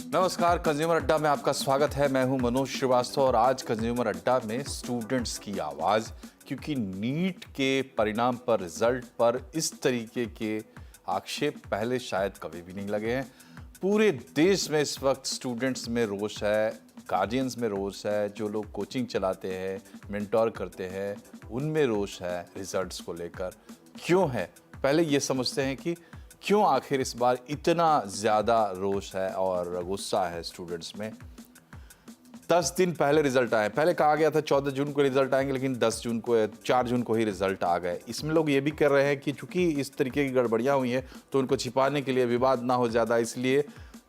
नमस्कार, कंज्यूमर अड्डा में आपका स्वागत है। मैं हूं मनोज श्रीवास्तव और आज कंज्यूमर अड्डा में स्टूडेंट्स की आवाज, क्योंकि नीट के परिणाम पर, रिजल्ट पर इस तरीके के आक्षेप पहले शायद कभी भी नहीं लगे हैं। पूरे देश में इस वक्त स्टूडेंट्स में रोष है, गार्जियंस में रोष है, जो लोग कोचिंग चलाते हैं, मेंटोर करते हैं, उनमें रोष है रिजल्ट्स को लेकर। क्यों है? पहले ये समझते हैं कि क्यों आखिर इस बार इतना ज़्यादा रोष है और गुस्सा है स्टूडेंट्स में। 10 दिन पहले रिजल्ट आए। पहले कहा गया था 14 जून को रिजल्ट आएंगे, लेकिन 4 जून को ही रिजल्ट आ गए। इसमें लोग ये भी कर रहे हैं कि चूंकि इस तरीके की गड़बड़ियां हुई हैं तो उनको छिपाने के लिए, विवाद ना हो ज़्यादा, इसलिए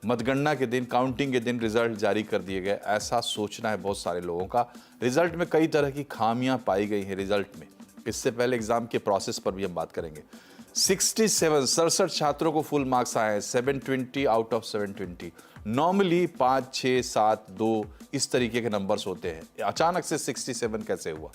मतगणना के दिन, काउंटिंग के दिन रिजल्ट जारी कर दिए गए। ऐसा सोचना है बहुत सारे लोगों का। रिजल्ट में कई तरह की खामियां पाई गई हैं रिजल्ट में। इससे पहले एग्जाम के प्रोसेस पर भी हम बात करेंगे। 67 छात्रों को फुल मार्क्स आए हैं, 720 आउट ऑफ 720। नॉर्मली 5, 6, 7, 2 इस तरीके के नंबर्स होते हैं। अचानक से 67 कैसे हुआ?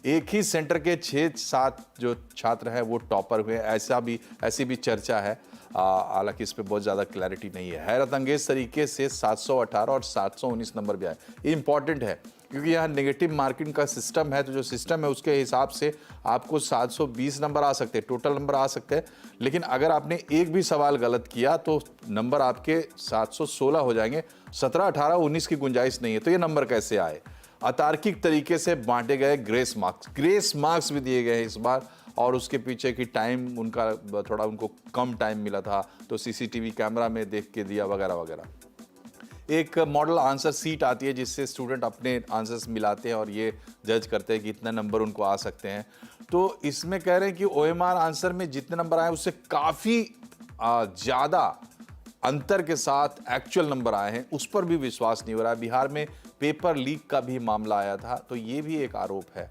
एक ही सेंटर के 6-7 जो छात्र हैं वो टॉपर हुए, ऐसी भी चर्चा है। हालांकि इस पे बहुत ज़्यादा क्लैरिटी नहीं है। हैरत अंगेज तरीके से 718 और 719 नंबर भी आए। ये इंपॉर्टेंट है क्योंकि यहाँ नेगेटिव मार्किंग का सिस्टम है, तो जो सिस्टम है उसके हिसाब से आपको 720 नंबर आ सकते हैं, टोटल नंबर आ सकते हैं। लेकिन अगर आपने एक भी सवाल गलत किया तो नंबर आपके 716 हो जाएंगे। 17, 18, 19 की गुंजाइश नहीं है। तो ये नंबर कैसे आए? अतार्किक तरीके से बांटे गए ग्रेस मार्क्स भी दिए गए इस बार। और उसके पीछे की टाइम उनका थोड़ा, उनको कम टाइम मिला था तो सीसीटीवी कैमरा में देख के दिया वगैरह वगैरह। एक मॉडल आंसर सीट आती है जिससे स्टूडेंट अपने आंसर्स मिलाते हैं और ये जज करते हैं कि इतने नंबर उनको आ सकते हैं। तो इसमें कह रहे हैं कि ओएमआर आंसर में जितने नंबर आए उससे काफ़ी ज़्यादा अंतर के साथ एक्चुअल नंबर आए हैं, उस पर भी विश्वास नहीं हो रहा है। बिहार में पेपर लीक का भी मामला आया था, तो ये भी एक आरोप है।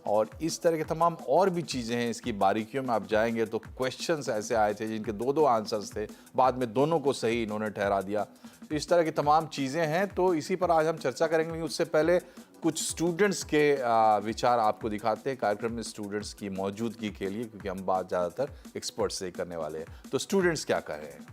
और इस तरह के तमाम और भी चीज़ें हैं। इसकी बारीकियों में आप जाएंगे तो क्वेश्चंस ऐसे आए थे जिनके 2-2 आंसर्स थे, बाद में दोनों को सही इन्होंने ठहरा दिया। तो इस तरह की तमाम चीज़ें हैं, तो इसी पर आज हम चर्चा करेंगे। उससे पहले कुछ स्टूडेंट्स के विचार आपको दिखाते हैं कार्यक्रम में स्टूडेंट्स की मौजूदगी के लिए, क्योंकि हम बात ज़्यादातर एक्सपर्ट से ही करने वाले हैं। तो स्टूडेंट्स क्या कह रहे हैं?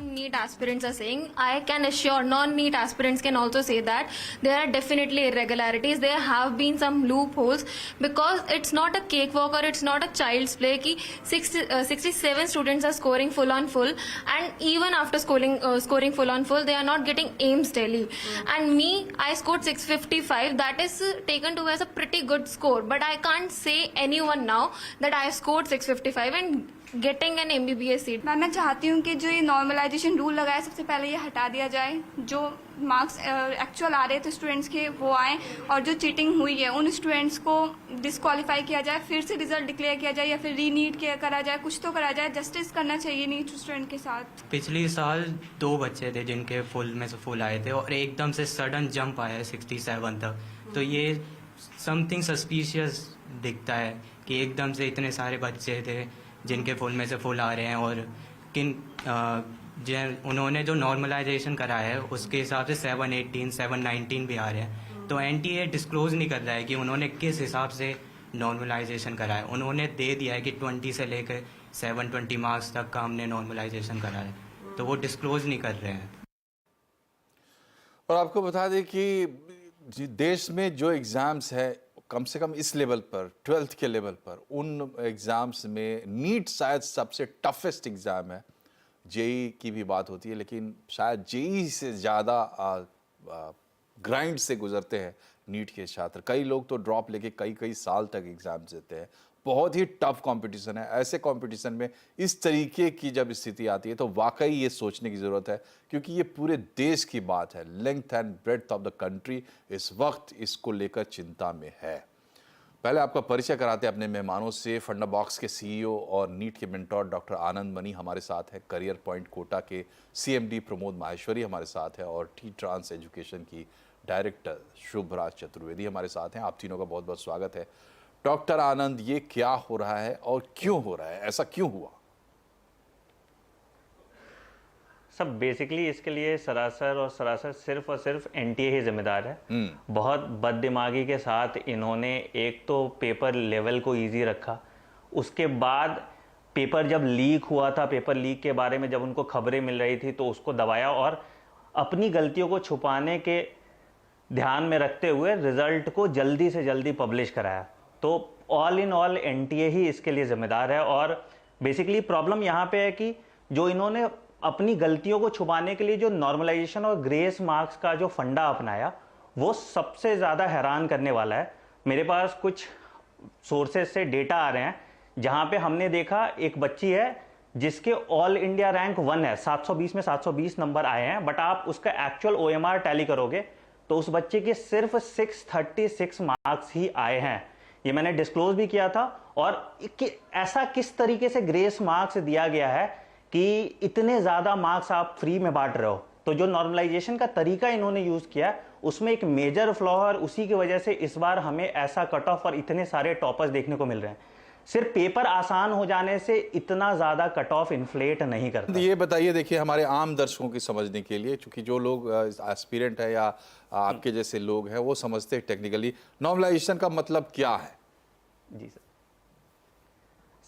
NEET aspirants are saying, I can assure non-NEET aspirants can also say that there are definitely irregularities. There have been some loopholes because it's not a cakewalk or it's not a child's play कि 67 students are scoring full on full, and even after scoring full on full they are not getting AIMS Delhi. And me, I scored 655. That is taken to as a pretty good score, but I can't say anyone now that I scored 655 and getting an MBBS seat. मैं चाहती हूँ कि जो ये normalisation rule लगाया, सबसे पहले ये हटा दिया जाए। जो मार्क्स एक्चुअल आ रहे थे स्टूडेंट्स के वो आए, और जो चीटिंग हुई है उन स्टूडेंट्स को डिस्क्वालीफाई किया जाए, फिर से रिजल्ट डिक्लेयर किया जाए या फिर रीनीट करा जाए, कुछ तो करा जाए। जस्टिस करना चाहिए नीट स्टूडेंट के साथ। पिछले साल 2 बच्चे थे जिनके फुल में से फुल आए थे और एकदम से सडन जंप आया है 67 तक। तो ये समथिंग सस्पिशियस दिखता है कि एकदम से इतने सारे बच्चे थे जिनके फुल में से फुल आ रहे हैं, और उन्होंने जो नॉर्मलाइजेशन कराया है उसके हिसाब से 718, 719 भी आ रहे हैं। तो NTA डिस्क्लोज नहीं कर रहा है कि उन्होंने किस हिसाब से नॉर्मलाइजेशन कराया। उन्होंने दे दिया है कि 20 से लेकर 720 मार्क्स तक का हमने नॉर्मलाइजेशन कराया है, तो वो डिस्क्लोज नहीं कर रहे हैं। और आपको बता दें कि देश में जो एग्ज़ाम्स है, कम से कम इस लेवल पर, 12th के लेवल पर, उन एग्ज़ाम्स में नीट शायद सबसे टफेस्ट एग्ज़ाम है। जेई की भी बात होती है, लेकिन शायद जेई से ज़्यादा ग्राइंड से गुजरते हैं नीट के छात्र। कई लोग तो ड्रॉप लेके कई साल तक एग्ज़ाम देते हैं। बहुत ही टफ कंपटीशन है। ऐसे कंपटीशन में इस तरीके की जब स्थिति आती है तो वाकई ये सोचने की ज़रूरत है, क्योंकि ये पूरे देश की बात है। Length and breadth of the country इस वक्त इसको लेकर चिंता में है। पहले आपका परिचय कराते हैं अपने मेहमानों से। फंडा बॉक्स के CEO और नीट के मेंटोर डॉक्टर आनंद मनी हमारे साथ है। करियर पॉइंट कोटा के CMD प्रमोद माहेश्वरी हमारे साथ है, और T-Trans एजुकेशन की डायरेक्टर शुभराज चतुर्वेदी हमारे साथ हैं। आप तीनों का बहुत बहुत स्वागत है। डॉक्टर आनंद, ये क्या हो रहा है और क्यों हो रहा है? ऐसा क्यों हुआ? सब बेसिकली इसके लिए सरासर सिर्फ और सिर्फ NTA ही जिम्मेदार है। बहुत बददिमागी के साथ इन्होंने एक तो पेपर लेवल को इजी रखा, उसके बाद पेपर जब लीक हुआ था, पेपर लीक के बारे में जब उनको खबरें मिल रही थी तो उसको दबाया और अपनी गलतियों को छुपाने के ध्यान में रखते हुए रिजल्ट को जल्दी से जल्दी पब्लिश कराया। तो ऑल इन ऑल एनटीए ही इसके लिए जिम्मेदार है। और बेसिकली प्रॉब्लम यहाँ पे है कि जो इन्होंने अपनी गलतियों को छुपाने के लिए जो नॉर्मलाइजेशन और ग्रेस मार्क्स का जो फंडा अपनाया वो सबसे ज़्यादा हैरान करने वाला है। मेरे पास कुछ सोर्सेज से डेटा आ रहे हैं जहाँ पे हमने देखा एक बच्ची है जिसके ऑल इंडिया रैंक 1 है, 720 में 720 नंबर आए हैं, बट आप उसका एक्चुअल OMR टैली करोगे तो उस बच्चे के सिर्फ 636 मार्क्स ही आए हैं। ये मैंने डिस्क्लोज भी किया था। और ऐसा किस तरीके से ग्रेस मार्क्स दिया गया है कि इतने ज़्यादा मार्क्स आप फ्री में बांट रहे हो। तो जो नॉर्मलाइजेशन का तरीका इन्होंने यूज़ किया उसमें एक मेजर फ्लॉ है और उसी की वजह से इस बार हमें ऐसा कट ऑफ और इतने सारे टॉपर्स देखने को मिल रहे हैं। सिर्फ पेपर आसान हो जाने से इतना ज़्यादा कट ऑफ इन्फ्लेट नहीं करता। ये बताइए, देखिए हमारे आम दर्शकों की समझने के लिए, क्योंकि जो लोग एस्पिरेंट है या आपके जैसे लोग हैं वो समझते हैं टेक्निकली नॉर्मलाइजेशन का मतलब क्या है। जी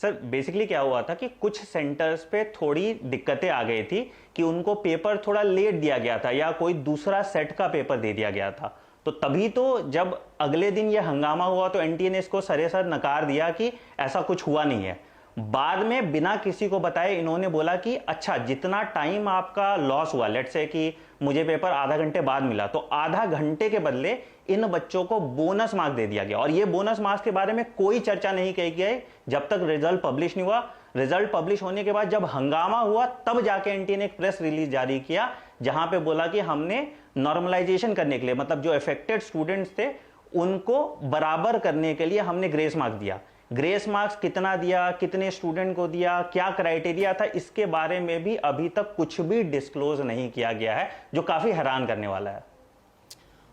सर, बेसिकली क्या हुआ था कि कुछ सेंटर्स पे थोड़ी दिक्कतें आ गई थी कि उनको पेपर थोड़ा लेट दिया गया था या कोई दूसरा सेट का पेपर दे दिया गया था। तो तभी तो जब अगले दिन ये हंगामा हुआ तो एनटीए ने इसको सरेसर नकार दिया कि ऐसा कुछ हुआ नहीं है। बाद में बिना किसी को बताए इन्होंने बोला कि अच्छा, जितना टाइम आपका लॉस हुआ, लेट्स से कि मुझे पेपर आधा घंटे बाद मिला, तो आधा घंटे के बदले इन बच्चों को बोनस मार्क्स दे दिया गया। और ये बोनस मार्क्स के बारे में कोई चर्चा नहीं की गई जब तक रिजल्ट पब्लिश नहीं हुआ। रिजल्ट पब्लिश होने के बाद जब हंगामा हुआ तब जाके एनटीए ने एक प्रेस रिलीज जारी किया जहां पे बोला कि हमने नॉर्मलाइजेशन करने के लिए, मतलब जो अफेक्टेड स्टूडेंट्स थे उनको बराबर करने के लिए हमने ग्रेस मार्क्स दिया। ग्रेस मार्क्स कितना दिया, कितने स्टूडेंट को दिया, क्या क्राइटेरिया था, इसके बारे में भी अभी तक कुछ भी डिस्क्लोज नहीं किया गया है, जो काफी हैरान करने वाला है।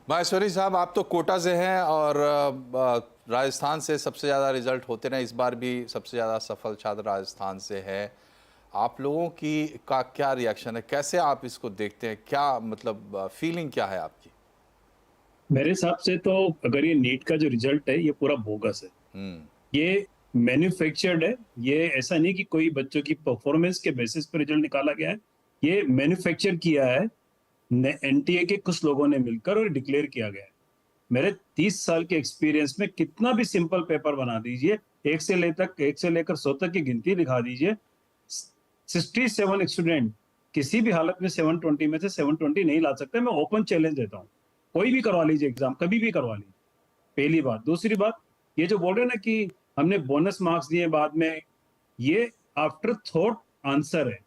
माहेश्वरी साहब, आप तो कोटा से हैं और राजस्थान से सबसे ज़्यादा रिजल्ट होते रहे, इस बार भी सबसे ज़्यादा सफल छात्र राजस्थान से है। आप लोगों की का क्या रिएक्शन है, कैसे आप इसको देखते हैं, क्या मतलब फीलिंग क्या है आपकी? मेरे हिसाब से तो अगर ये नीट का जो रिजल्ट है ये पूरा बोगस है, ये मैन्युफैक्चर्ड है। ये ऐसा नहीं कि कोई बच्चों की परफॉर्मेंस के बेसिस पर रिजल्ट निकाला गया है, ये मैन्युफैक्चर किया है एनटीए के कुछ लोगों ने मिलकर और डिक्लेयर किया गया है। मेरे 30 साल के एक्सपीरियंस में कितना भी सिंपल पेपर बना दीजिए, 1 से लेकर 100 तक की गिनती दिखा दीजिए, 67 स्टूडेंट किसी भी हालत में 720 में से 720 नहीं ला सकते। मैं ओपन चैलेंज देता हूँ, कोई भी करवा लीजिए एग्जाम, कभी भी करवा लीजिए। पहली बात। दूसरी बात, ये जो बोल रहे हैं ना कि हमने बोनस मार्क्स दिए बाद में, ये आफ्टर थॉट आंसर है।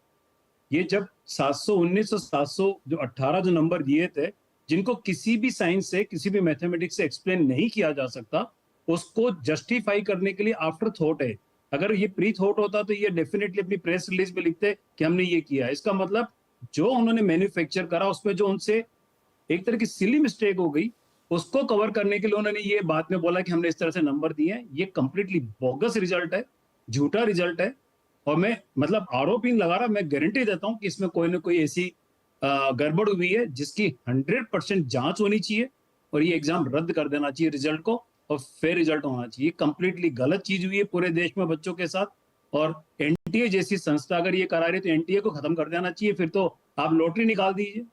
ये जब 719 और 718 जो नंबर दिए थे, जिनको किसी भी साइंस से, किसी भी मैथमेटिक्स से एक्सप्लेन नहीं किया जा सकता, उसको जस्टिफाई करने के लिए आफ्टर थॉट है। अगर ये प्री थॉट होता तो ये डेफिनेटली अपनी प्रेस रिलीज में लिखते कि हमने ये किया। इसका मतलब जो उन्होंने मैन्युफैक्चर करा उसमें जो उनसे एक तरह की सिली मिस्टेक हो गई, उसको कवर करने के लिए उन्होंने ये बाद में बोला कि हमने इस तरह से नंबर दिए हैं। ये कंप्लीटली बोगस रिजल्ट है, झूठा रिजल्ट है। और मैं मतलब आरोप नहीं लगा रहा, मैं गारंटी देता हूं कि इसमें कोई ना कोई ऐसी गड़बड़ हुई है जिसकी 100% जांच होनी चाहिए और ये एग्जाम रद्द कर देना चाहिए रिजल्ट को, और फेयर रिजल्ट होना चाहिए। कंप्लीटली गलत चीज हुई है पूरे देश में बच्चों के साथ। और एनटीए जैसी संस्था अगर ये करा रही तो एनटीए को खत्म कर देना चाहिए। फिर तो आप लॉटरी निकाल दीजिए,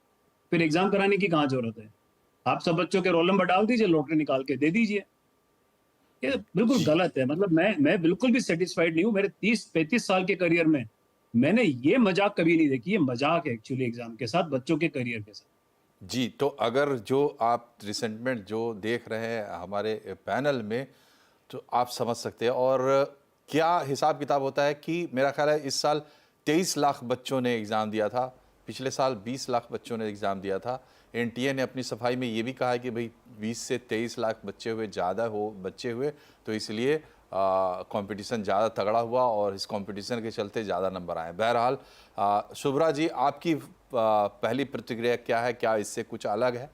फिर एग्जाम कराने की कहाँ जरूरत है। आप सब बच्चों के रोल नंबर डाल दीजिए, लॉटरी निकाल के दे दीजिए। ये बिल्कुल गलत है। मतलब मैं बिल्कुल भी सेटिस्फाइड नहीं हूँ। मेरे 30-35 साल के करियर में मैंने ये मजाक कभी नहीं देखी। ये मजाक है एक्चुअली एग्जाम के साथ, बच्चों के करियर के साथ। जी, तो अगर जो आप रिसेंटमेंट जो देख रहे हैं हमारे पैनल में, तो आप समझ सकते हैं। और क्या हिसाब किताब होता है कि मेरा ख्याल है इस साल 23 लाख बच्चों ने एग्ज़ाम दिया था, पिछले साल 20 लाख बच्चों ने एग्ज़ाम दिया था। एनटीए ने अपनी सफाई में ये भी कहा है कि भाई 20 से 23 लाख बच्चे हुए, तो इसलिए कंपटीशन ज़्यादा तगड़ा हुआ और इस कंपटीशन के चलते ज़्यादा नंबर आए। बहरहाल शुभ्रा जी, आपकी पहली प्रतिक्रिया क्या है, क्या इससे कुछ अलग है?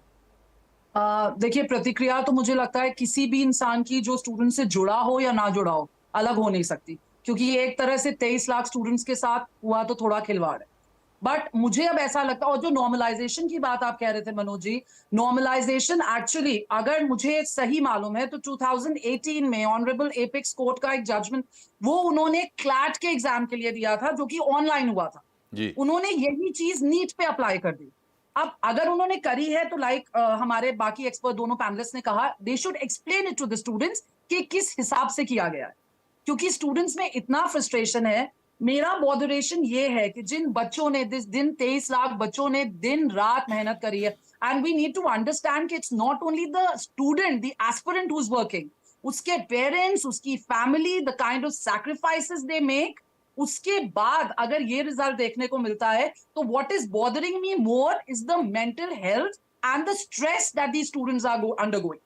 देखिए, प्रतिक्रिया तो मुझे लगता है किसी भी इंसान की जो स्टूडेंट से जुड़ा हो या ना जुड़ा हो, अलग हो नहीं सकती, क्योंकि ये एक तरह से 23 लाख स्टूडेंट्स के साथ हुआ तो थोड़ा खिलवाड़ है। बट मुझे अब ऐसा लगता है, और जो नॉर्मलाइजेशन की बात आप कह रहे थे मनोज जी, नॉर्मलाइजेशन एक्चुअली अगर मुझे सही मालूम है तो 2018 में ऑनरेबल एपेक्स कोर्ट का एक जजमेंट वो उन्होंने क्लैट के एग्जाम के लिए दिया था, जो कि ऑनलाइन हुआ था जी। उन्होंने यही चीज नीट पे अप्लाई कर दी। अब अगर उन्होंने करी है तो हमारे बाकी एक्सपर्ट दोनों पैनलिस्ट ने कहा they should explain it to the students कि किस हिसाब से किया गया है, क्योंकि स्टूडेंट्स में इतना फ्रस्ट्रेशन है। मेरा बॉदरेशन ये है कि जिन बच्चों ने दिस दिन 23 लाख बच्चों ने दिन रात मेहनत करी है, and we need to understand कि it's not only the student, the aspirant who is working, उसके पेरेंट्स, उसकी family, the kind of sacrifices they make. उसके बाद अगर ये रिजल्ट देखने को मिलता है तो what is bothering me more is the mental health and the stress that the students are undergoing.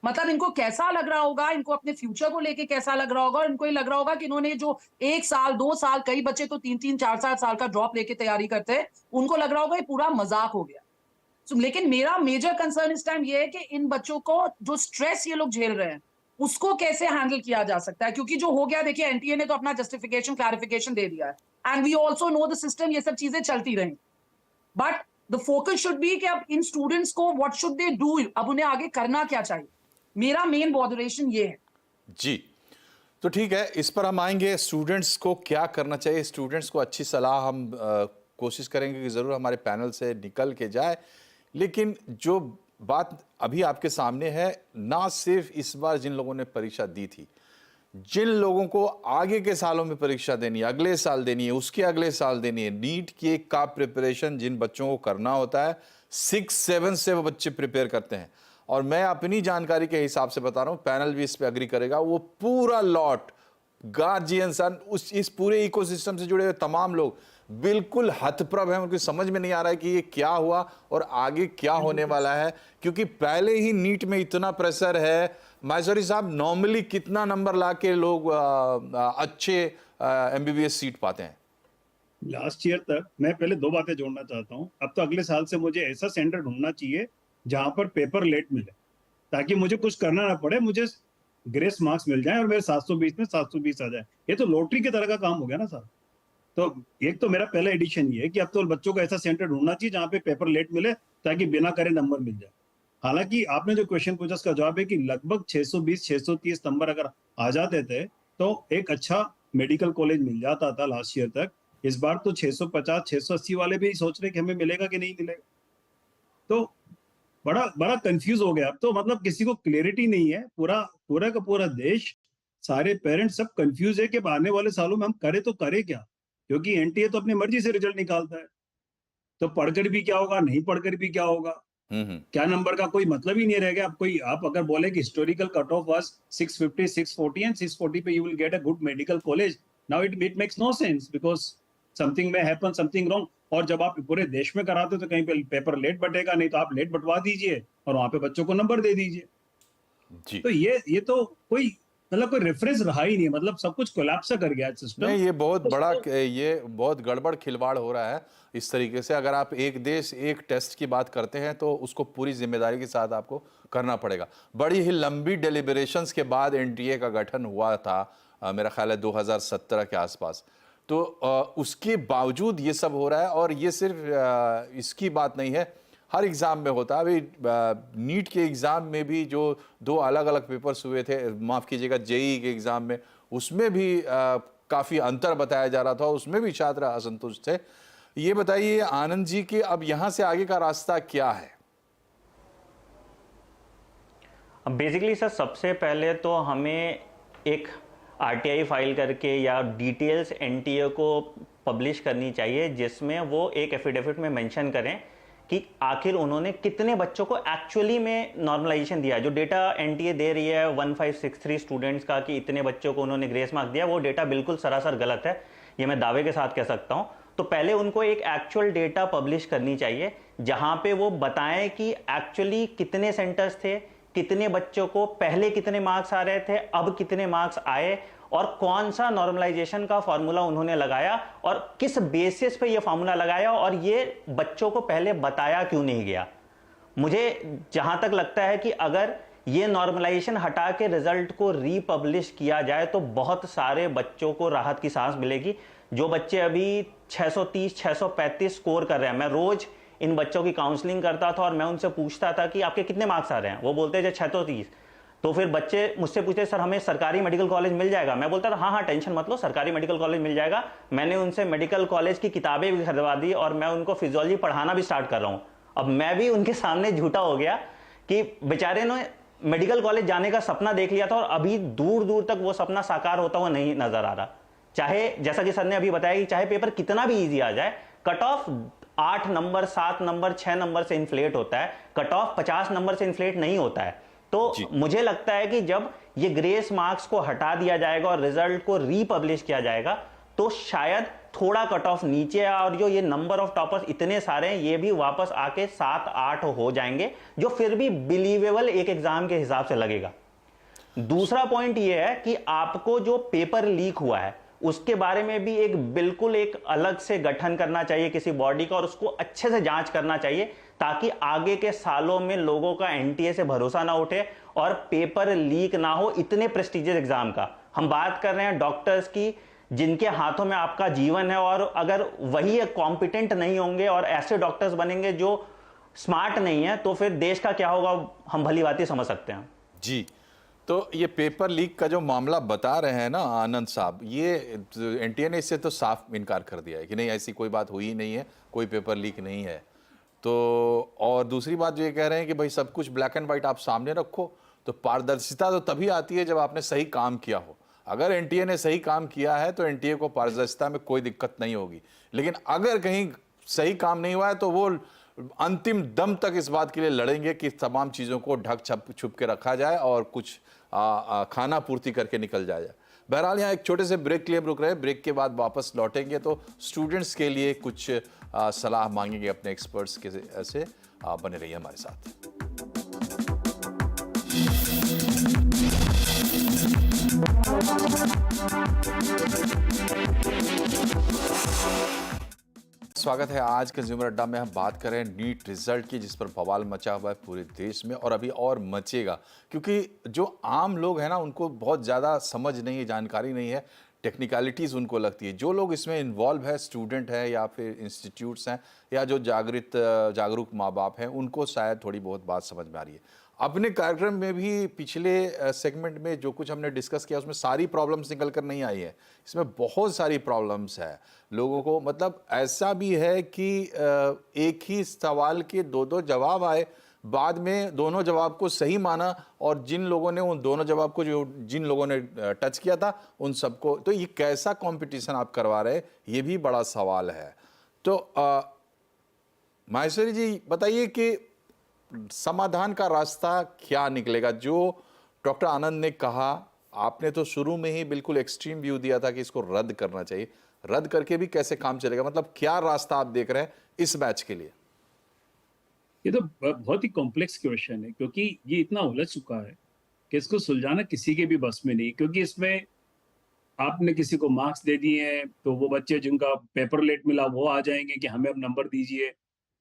मतलब इनको कैसा लग रहा होगा, इनको अपने फ्यूचर को लेके कैसा लग रहा होगा, और इनको ये लग रहा होगा कि इन्होंने जो 1 साल 2 साल, कई बच्चे तो 3-3 4-4 साल का ड्रॉप लेके तैयारी करते हैं, उनको लग रहा होगा ये पूरा मजाक हो गया। लेकिन मेरा मेजर कंसर्न इस टाइम ये है कि इन बच्चों को जो स्ट्रेस ये लोग झेल रहे हैं उसको कैसे हैंडल किया जा सकता है, क्योंकि जो हो गया, देखिए एनटीए ने तो अपना जस्टिफिकेशन क्लैरिफिकेशन दे दिया है, and we also know the system, ये सब चीजें चलती रही, but the focus should be कि अब इन स्टूडेंट्स को व्हाट शुड दे डू, अब उन्हें आगे करना क्या चाहिए। मेरा मेन बॉदरेशन ये है जी। तो ठीक है, इस पर हम आएंगे, स्टूडेंट्स को क्या करना चाहिए, स्टूडेंट्स को अच्छी सलाह हम कोशिश करेंगे कि ज़रूर हमारे पैनल से निकल के जाए। लेकिन जो बात अभी आपके सामने है, ना सिर्फ इस बार जिन लोगों ने परीक्षा दी थी, जिन लोगों को आगे के सालों में परीक्षा देनी है, अगले साल देनी है, उसके अगले साल देनी है, नीट की का प्रिपरेशन जिन बच्चों को करना होता है 6-7 से वो बच्चे प्रिपेयर करते हैं। और मैं अपनी जानकारी के हिसाब से बता रहा हूँ, पैनल भी इस पे अग्री करेगा, वो पूरा लॉट गार्जियन सन उस इस पूरे इकोसिस्टम से जुड़े हुए तमाम लोग बिल्कुल हतप्रभ हैं। उनको समझ में नहीं आ रहा है कि ये क्या हुआ और आगे क्या होने वाला है, क्योंकि पहले ही नीट में इतना प्रेशर है। माहेश्वरी साहब, नॉर्मली कितना नंबर ला के लोग अच्छे एमबीबीएस सीट पाते हैं? लास्ट ईयर तक मैं पहले 2 बातें जोड़ना चाहता हूँ। अब तो अगले साल से मुझे ऐसा सेंटर ढूंढना चाहिए जहां पर पेपर लेट मिले, ताकि मुझे कुछ करना ना पड़े, मुझे ग्रेस मार्क्स मिल जाए और मेरे 720 में 720 आ जाए। ये तो लॉटरी की तरह का काम हो गया ना सर। तो एक तो मेरा पहला एडिशन ये है कि अब तो बच्चों को ऐसा सेंटर ढूंढना चाहिए जहां पे पेपर लेट मिले, ताकि बिना करे नंबर मिल जाए। हालांकि आपने जो क्वेश्चन पूछा उसका जवाब है कि लगभग 620-630 नंबर अगर आ जाते थे तो एक अच्छा मेडिकल कॉलेज मिल जाता था लास्ट ईयर तक। इस बार तो 650-680 वाले भी सोच रहे कि हमें मिलेगा कि नहीं मिलेगा, तो बड़ा कंफ्यूज हो गया। अब तो मतलब किसी को क्लियरिटी नहीं है, पूरा का पूरा देश, सारे पेरेंट्स सब कंफ्यूज है कि आने वाले सालों में हम करें तो करें क्या, क्योंकि एनटीए तो अपनी मर्जी से रिजल्ट निकालता है। तो पढ़कर भी क्या होगा, नहीं पढ़कर भी क्या होगा, क्या नंबर का कोई मतलब ही नहीं रह गया। आप अगर बोले कि historical cut off was 650, 640 and 640 पे you will get a good medical college, now it makes no sense because something may happen, something wrong. और जब आप पूरे देश में कराते हो तो कहीं पे पेपर लेट बटेगा, नहीं तो आप लेट बटवा दीजिए और वहां पे बच्चों को नंबर दे दीजिए जी। तो ये तो कोई मतलब कोई रेफरेंस रहा ही नहीं, मतलब सब कुछ कोलैप्स कर गया सिस्टम। नहीं, ये बहुत गड़बड़ खिलवाड़ हो रहा है इस तरीके से। अगर आप एक देश एक टेस्ट की बात करते हैं तो उसको पूरी जिम्मेदारी के साथ आपको करना पड़ेगा। बड़ी ही लंबी डेलिब्रेशंस के बाद एनटीए का गठन हुआ था, मेरा ख्याल है 2017 के आसपास। तो उसके बावजूद ये सब हो रहा है, और ये सिर्फ इसकी बात नहीं है, हर एग्ज़ाम में होता है। अभी नीट के एग्ज़ाम में भी जो 2 अलग अलग पेपर्स हुए थे, माफ़ कीजिएगा जेईई के एग्ज़ाम में, उसमें भी काफ़ी अंतर बताया जा रहा था, उसमें भी छात्र असंतुष्ट थे। ये बताइए आनंद जी कि अब यहाँ से आगे का रास्ता क्या है? बेसिकली सर, सबसे पहले तो हमें एक आरटीआई फाइल करके या डिटेल्स एनटीए को पब्लिश करनी चाहिए, जिसमें वो एक एफिडेविट में मेंशन करें कि आखिर उन्होंने कितने बच्चों को एक्चुअली में नॉर्मलाइजेशन दिया। जो डेटा एनटीए दे रही है 1563 स्टूडेंट्स का कि इतने बच्चों को उन्होंने ग्रेस मार्क दिया, वो डेटा बिल्कुल सरासर गलत है, ये मैं दावे के साथ कह सकता हूँ। तो पहले उनको एक एक्चुअल डेटा पब्लिश करनी चाहिए जहाँ पे वो बताएं कि एक्चुअली कितने सेंटर्स थे, कितने बच्चों को पहले कितने मार्क्स आ रहे थे, अब कितने मार्क्स आए, और कौन सा नॉर्मलाइजेशन का फॉर्मूला उन्होंने लगाया और किस बेसिस पे ये फॉर्मूला लगाया, और ये बच्चों को पहले बताया क्यों नहीं गया। मुझे जहां तक लगता है कि अगर ये नॉर्मलाइजेशन हटा के रिजल्ट को रीपब्लिश किया जाए तो बहुत सारे बच्चों को राहत की सांस मिलेगी, जो बच्चे अभी 630 635 स्कोर कर रहे हैं, मैं रोज इन बच्चों की काउंसलिंग करता था और मैं उनसे पूछता था कि आपके कितने मार्क्स आ रहे हैं। वो बोलते थे 630। तो फिर बच्चे मुझसे पूछते सर हमें सरकारी मेडिकल कॉलेज मिल जाएगा। मैं बोलता था हाँ हाँ टेंशन मत लो, सरकारी मेडिकल कॉलेज मिल जाएगा। मैंने उनसे मेडिकल कॉलेज की किताबें भी खरीदवा दी और मैं उनको फिजियोलॉजी पढ़ाना भी स्टार्ट कर रहा हूँ। अब मैं भी उनके सामने झूठा हो गया कि बेचारे ने मेडिकल कॉलेज जाने का सपना देख लिया था और अभी दूर दूर तक वो सपना साकार होता हुआ नहीं नजर आ रहा। चाहे जैसा कि सर ने अभी बताया कि चाहे पेपर कितना भी ईजी आ जाए, cut off 8 number 7 number 6 number से इन्फ्लेट होता है, कट ऑफ 50 नंबर से इन्फ्लेट नहीं होता है। तो मुझे लगता है कि जब ये ग्रेस मार्क्स को हटा दिया जाएगा और रिजल्ट को रीपब्लिश किया जाएगा तो शायद थोड़ा कट ऑफ नीचे आए और जो ये नंबर ऑफ टॉपर्स इतने सारे हैं ये भी वापस आके 7-8 हो जाएंगे, जो फिर भी बिलीवेबल एक एग्जाम के हिसाब से लगेगा। दूसरा पॉइंट ये है कि आपको जो पेपर लीक हुआ है उसके बारे में भी बिल्कुल एक अलग से गठन करना चाहिए किसी बॉडी का और उसको अच्छे से जांच करना चाहिए ताकि आगे के सालों में लोगों का एनटीए से भरोसा ना उठे और पेपर लीक ना हो इतने प्रेस्टिजियस एग्जाम का। हम बात कर रहे हैं डॉक्टर्स की जिनके हाथों में आपका जीवन है, और अगर वही कॉम्पिटेंट नहीं होंगे और ऐसे डॉक्टर्स बनेंगे जो स्मार्ट नहीं है तो फिर देश का क्या होगा हम भली बात समझ सकते हैं। जी, तो ये पेपर लीक का जो मामला बता रहे हैं ना आनंद साहब, ये एनटीए ने इससे तो साफ इनकार कर दिया है कि नहीं ऐसी कोई बात हुई नहीं है, कोई पेपर लीक नहीं है। तो और दूसरी बात जो ये कह रहे हैं कि भाई सब कुछ ब्लैक एंड व्हाइट आप सामने रखो, तो पारदर्शिता तो तभी आती है जब आपने सही काम किया हो। अगर एनटीए ने सही काम किया है तो एनटीए को पारदर्शिता में कोई दिक्कत नहीं होगी, लेकिन अगर कहीं सही काम नहीं हुआ है तो वो अंतिम दम तक इस बात के लिए लड़ेंगे कि तमाम चीज़ों को ढक छुप के रखा जाए और कुछ खाना पूर्ति करके निकल जाए। बहरहाल यहाँ एक छोटे से ब्रेक के लिए रुक रहे हैं, ब्रेक के बाद वापस लौटेंगे तो स्टूडेंट्स के लिए कुछ सलाह मांगेंगे अपने एक्सपर्ट्स के से। बने रहिए हमारे साथ। स्वागत है आज कंज्यूमर अड्डा में। हम बात कर रहे हैं नीट रिजल्ट की, जिस पर बवाल मचा हुआ है पूरे देश में और अभी और मचेगा, क्योंकि जो आम लोग हैं ना उनको बहुत ज़्यादा समझ नहीं है, जानकारी नहीं है, टेक्निकलिटीज़ उनको लगती है। जो लोग इसमें इन्वॉल्व है, स्टूडेंट है या फिर इंस्टीट्यूट्स हैं या जो जागरूक माँ बाप हैं, उनको शायद थोड़ी बहुत बात समझ में आ रही है। अपने कार्यक्रम में भी पिछले सेगमेंट में जो कुछ हमने डिस्कस किया उसमें सारी प्रॉब्लम्स निकल कर नहीं आई है, इसमें बहुत सारी प्रॉब्लम्स है लोगों को। मतलब ऐसा भी है कि एक ही सवाल के दो जवाब आए, बाद में दोनों जवाब को सही माना और जिन लोगों ने उन दोनों जवाब को जिन लोगों ने टच किया था उन सबको, तो ये कैसा कंपटीशन आप करवा रहे हैं, ये भी बड़ा सवाल है। तो माहेश्वरी जी बताइए कि समाधान का रास्ता क्या निकलेगा? जो डॉक्टर आनंद ने कहा, आपने तो शुरू में ही बिल्कुल एक्सट्रीम व्यू दिया था कि इसको रद्द करना चाहिए, रद्द करके भी कैसे काम चलेगा? मतलब क्या रास्ता आप देख रहे हैं इस बैच के लिए? ये तो बहुत ही कॉम्प्लेक्स क्वेश्चन है, क्योंकि ये इतना उलझ चुका है कि इसको सुलझाना किसी के भी बस में नहीं। क्योंकि इसमें आपने किसी को मार्क्स दे दिए हैं तो वो बच्चे जिनका पेपर लेट मिला वो आ जाएंगे कि हमें अब नंबर दीजिए।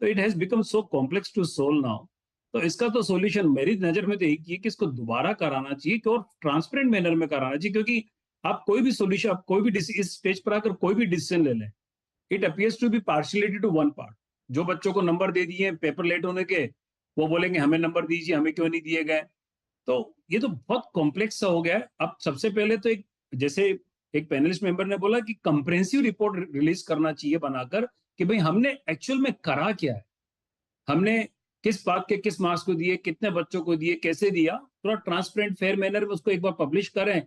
तो it has become so complex to solve now. तो इसका तो सॉल्यूशन मेरी नजर में तो एक ही है कि इसको दोबारा कराना चाहिए और ट्रांसपेरेंट मैनर में कराना चाहिए। क्योंकि आप कोई भी सॉल्यूशन, आप कोई भी इस स्टेज पर आकर कोई भी डिसीजन ले लें, it appears to be partiality to one part. जो बच्चों को नंबर दे दिए पेपर लेट होने के, वो बोलेंगे हमें नंबर दीजिए, हमें क्यों नहीं दिए गए। तो ये तो बहुत कॉम्प्लेक्स सा हो गया है। अब सबसे पहले तो जैसे एक पैनलिस्ट मेंबर ने बोला कि कंप्रेहेंसिव रिपोर्ट रिलीज करना चाहिए बनाकर कि भाई हमने एक्चुअल में करा क्या है, हमने किस बात के किस मार्क्स को दिए, कितने बच्चों को दिए, कैसे दिया। थोड़ा ट्रांसपेरेंट फेयर मैनर में उसको एक बार पब्लिश करें,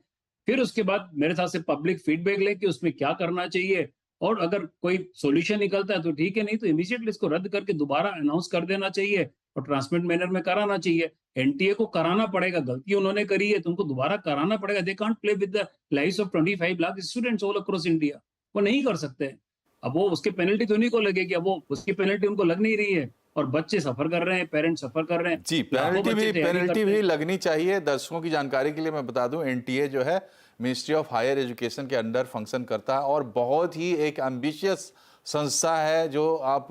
फिर उसके बाद मेरे साथ से पब्लिक फीडबैक लें कि उसमें क्या करना चाहिए, और अगर कोई सॉल्यूशन निकलता है तो ठीक है, नहीं तो इमीडिएटली इसको रद्द करके दोबारा अनाउंस कर देना चाहिए और ट्रांसपेरेंट मैनर में कराना चाहिए। एनटीए को कराना पड़ेगा, गलती उन्होंने करी है तो उनको दोबारा कराना पड़ेगा। They can't play with the lives of 25 lakh students all across India, वो नहीं कर सकते। अब वो उसकी पेनल्टी तो उन्हीं को लगेगी, अब वो उसकी पेनल्टी उनको लग नहीं रही है और बच्चे सफर कर रहे हैं, पेरेंट्स सफर कर रहे हैं। जी, पेनल्टी भी लगनी चाहिए। दर्शकों की जानकारी के लिए मैं बता दूं, एनटीए जो है मिनिस्ट्री ऑफ हायर एजुकेशन के अंडर फंक्शन करता है और बहुत ही एक एम्बिशियस संस्था है। जो आप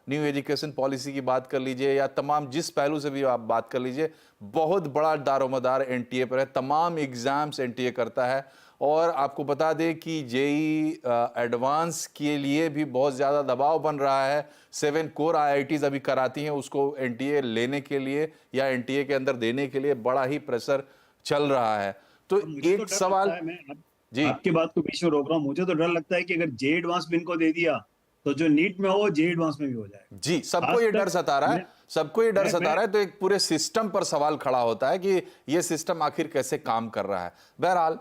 न्यू एजुकेशन पॉलिसी की बात कर लीजिए या तमाम जिस पहलू से भी आप बात कर लीजिए, बहुत बड़ा दारोमदार एनटीए पर है। तमाम एग्जाम्स एनटीए करता है और आपको बता दें कि जेई एडवांस के लिए भी बहुत ज़्यादा दबाव बन रहा है। 7 कोर IITs अभी कराती हैं उसको NTA लेने के लिए या NTA के अंदर देने के लिए बड़ा ही प्रेशर चल रहा है। तो मुझे एक तो डर सवाल लगता है, मैं जी आपकी बात को बीच में रोक रहा हूँ, मुझे तो डर लगता है कि अगर जे एडवांस भी इनको दे दिया तो जो नीट में हो जे एडवांस में भी हो जाएगा। जी, सबको आज ये तक डर सता रहा है, मैं- सबको ये डर मैं- सता रहा है, तो एक पूरे सिस्टम पर सवाल खड़ा होता है कि ये सिस्टम आखिर कैसे काम कर रहा है। बहरहाल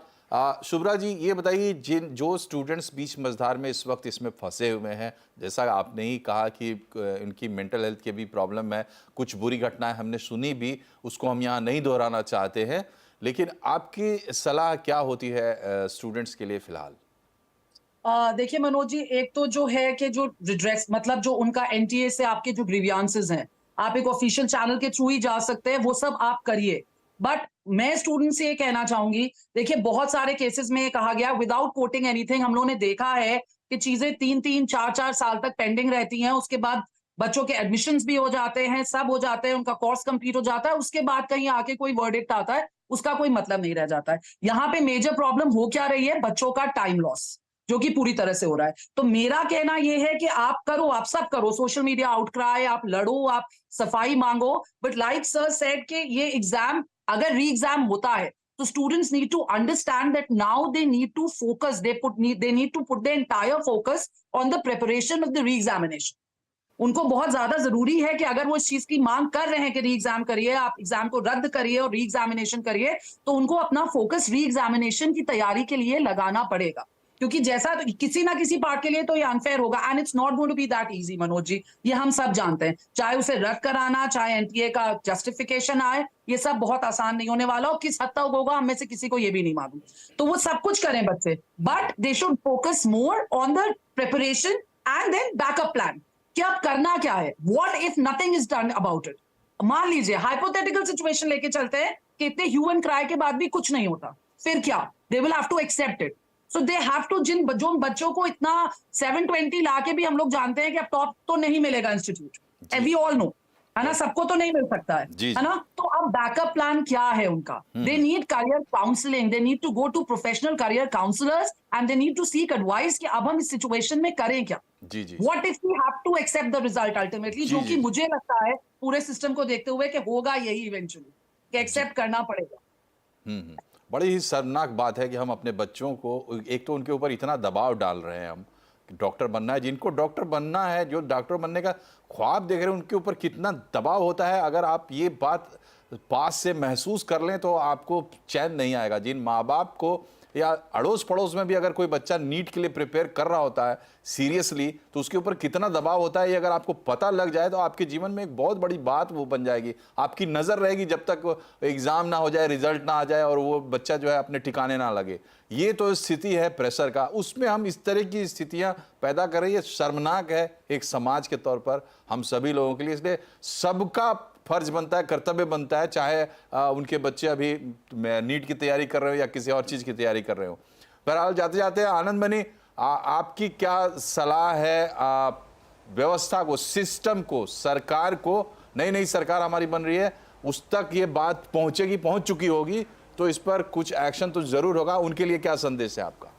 शुभ्रा जी ये बताइए, जो स्टूडेंट्स बीच मझधार में इस वक्त इसमें फंसे हुए हैं, जैसा आपने ही कहा कि इनकी मेंटल हेल्थ की भी प्रॉब्लम है, कुछ बुरी घटनाएं हमने सुनी भी, उसको हम यहाँ नहीं दोहराना चाहते हैं, लेकिन आपकी सलाह क्या होती है स्टूडेंट्स के लिए फिलहाल? देखिए मनोज जी, एक तो जो है कि जो रिड्रेस मतलब जो उनका NTA से आपके जो ग्रीवियांसेस हैं, आप एक ऑफिशियल चैनल के थ्रू ही जा सकते हैं, वो सब आप करिए। बट मैं स्टूडेंट से ये कहना चाहूंगी, देखिए बहुत सारे केसेस में कहा गया, विदाउट कोटिंग एनीथिंग, हम लोगों ने देखा है कि चीजें 3-3, 4-4 साल तक पेंडिंग रहती हैं। उसके बाद बच्चों के एडमिशन्स भी हो जाते हैं, सब हो जाते हैं, उनका कोर्स कंप्लीट हो जाता है, उसके बाद कहीं आके कोई वर्डिक्ट आता है, उसका कोई मतलब नहीं रह जाता है। यहाँ पे मेजर प्रॉब्लम हो क्या रही है? बच्चों का टाइम लॉस, जो कि पूरी तरह से हो रहा है। तो मेरा कहना यह है कि आप करो, आप सब करो, सोशल मीडिया आउटक्राई, आप लड़ो, आप सफाई मांगो, बट लाइक सर सेड कि ये एग्जाम अगर री एग्जाम होता है तो students need to understand that now they need to focus, they need to put the entire focus on the preparation of the re examination. उनको बहुत ज्यादा जरूरी है कि अगर वो इस चीज की मांग कर रहे हैं कि री एग्जाम करिए, आप एग्जाम को रद्द करिए और री एग्जामिनेशन करिए, तो उनको अपना फोकस री एग्जामिनेशन की तैयारी के लिए लगाना पड़ेगा। क्योंकि जैसा किसी ना किसी पार्ट के लिए तो ये अनफेयर होगा, and it's not going to be that easy Manoj ji, ये हम सब जानते हैं। चाहे उसे रद्द कराना, चाहे NTA का जस्टिफिकेशन आए, ये सब बहुत आसान नहीं होने वाला, और किस हद तक होगा हम में से किसी को ये भी नहीं मालूम। तो वो सब कुछ करें बच्चे, but they should focus more on the preparation and then backup plan कि अब करना क्या है, what if nothing is done about it. मान लीजिए हाइपोथेटिकल सिचुएशन लेके चलते हैं कि इतने ह्यू एंड क्राई के बाद भी कुछ नहीं होता, फिर क्या? They will have to accept it. So they have to, जो बच्चों को इतना 720 ला के भी हम लोग जानते हैं कि अब टॉप तो नहीं मिलेगा इंस्टीट्यूट, वी ऑल नो, है ना, सबको तो नहीं मिल सकता है ना। तो अब बैकअप प्लान क्या है उनका? They need career counselling, they need to go to professional career counsellors and they need to seek advice कि अब हम इस सिचुएशन में करें क्या। जी जी, What if we have to accept the result ultimately, जो कि मुझे लगता है पूरे सिस्टम को देखते हुए कि होगा यही इवेंचुअली, कि एक्सेप्ट करना पड़ेगा। बड़ी ही शर्मनाक बात है कि हम अपने बच्चों को, एक तो उनके ऊपर इतना दबाव डाल रहे हैं हम, डॉक्टर बनना है, जिनको डॉक्टर बनना है, जो डॉक्टर बनने का ख्वाब देख रहे हैं, उनके ऊपर कितना दबाव होता है। अगर आप ये बात पास से महसूस कर लें तो आपको चैन नहीं आएगा। जिन माँ बाप को या अड़ोस पड़ोस में भी अगर कोई बच्चा नीट के लिए प्रिपेयर कर रहा होता है सीरियसली, तो उसके ऊपर कितना दबाव होता है ये अगर आपको पता लग जाए तो आपके जीवन में एक बहुत बड़ी बात वो बन जाएगी। आपकी नज़र रहेगी जब तक एग्ज़ाम ना हो जाए, रिजल्ट ना आ जाए और वो बच्चा जो है अपने ठिकाने ना लगे। ये तो स्थिति है प्रेशर का, उसमें हम इस तरह की स्थितियां पैदा कर रही है, शर्मनाक है एक समाज के तौर पर हम सभी लोगों के लिए। इसलिए सबका फर्ज बनता है, कर्तव्य बनता है, चाहे उनके बच्चे अभी नीट की तैयारी कर रहे हो या किसी और चीज़ की तैयारी कर रहे हो। बहरहाल जाते जाते आनंद बनी, आपकी क्या सलाह है व्यवस्था को, सिस्टम को, सरकार को? नई नई सरकार हमारी बन रही है, उस तक ये बात पहुंचेगी, पहुंच चुकी होगी, तो इस पर कुछ एक्शन तो जरूर होगा। उनके लिए क्या संदेश है आपका?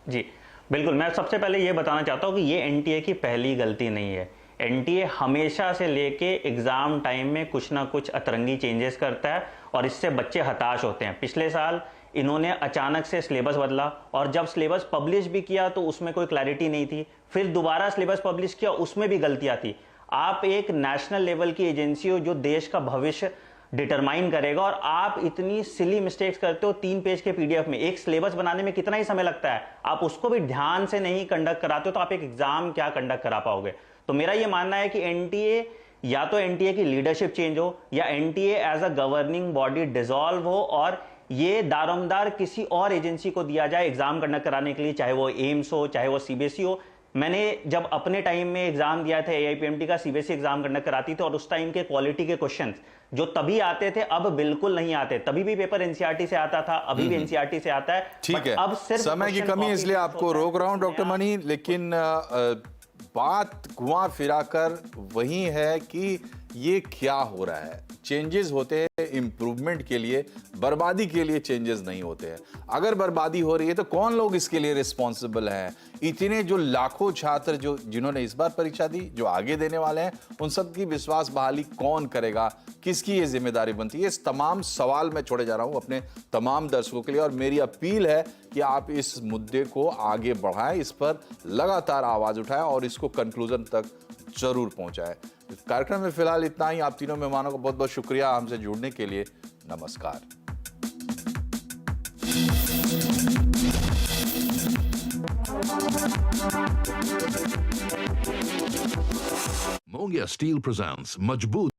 जी बिल्कुल, मैं सबसे पहले ये बताना चाहता हूँ कि ये NTA की पहली गलती नहीं है। NTA हमेशा से लेके एग्ज़ाम टाइम में कुछ ना कुछ अतरंगी चेंजेस करता है और इससे बच्चे हताश होते हैं। पिछले साल इन्होंने अचानक से सिलेबस बदला और जब सिलेबस पब्लिश भी किया तो उसमें कोई क्लैरिटी नहीं थी, फिर दोबारा सिलेबस पब्लिश किया, उसमें भी गलतियाँ थी। आप एक नेशनल लेवल की एजेंसी हो जो देश का भविष्य डिटरमाइन करेगा और आप इतनी सिली मिस्टेक्स करते हो। 3 पेज के PDF में एक सिलेबस बनाने में कितना ही समय लगता है, आप उसको भी ध्यान से नहीं कंडक्ट कराते हो तो आप एक एग्जाम क्या कंडक्ट करा पाओगे। तो मेरा ये मानना है कि NTA या तो NTA की लीडरशिप चेंज हो या NTA as a governing body dissolve हो और ये दारोमदार किसी और एजेंसी को दिया जाए एग्जाम कंडक्ट कराने के लिए, चाहे वो एम्स हो, चाहे वो CBSE हो। मैंने जब अपने टाइम में एग्जाम दिया था AIPMT का, CBSE एग्जाम कंडक्ट कराती थी और उस टाइम के क्वालिटी के क्वेश्चंस जो तभी आते थे अब बिल्कुल नहीं आते। तभी भी पेपर NCERT से आता था, अभी भी NCERT से आता है। ठीक है, अब सिर्फ समय की कमी है इसलिए आपको रोक रहा हूं डॉक्टर मनी, लेकिन बात घुमा फिरा कर वही है कि ये क्या हो रहा है। चेंजेस होते हैं इंप्रूवमेंट के लिए, बर्बादी के लिए चेंजेस नहीं होते हैं। अगर बर्बादी हो रही है तो कौन लोग इसके लिए रिस्पॉन्सिबल हैं? इतने जो लाखों छात्र जिन्होंने इस बार परीक्षा दी, जो आगे देने वाले हैं, उन सब की विश्वास बहाली कौन करेगा? किसकी ये जिम्मेदारी बनती है? इस तमाम सवाल मैं छोड़े जा रहा हूं अपने तमाम दर्शकों के लिए, और मेरी अपील है कि आप इस मुद्दे को आगे बढ़ाएं, इस पर लगातार आवाज उठाएं और इसको कंक्लूजन तक जरूर पहुंचाएं। इस कार्यक्रम में फिलहाल इतना ही। आप तीनों मेहमानों को बहुत बहुत शुक्रिया हमसे जुड़ने के लिए। नमस्कार। Mongia Steel presents Majboot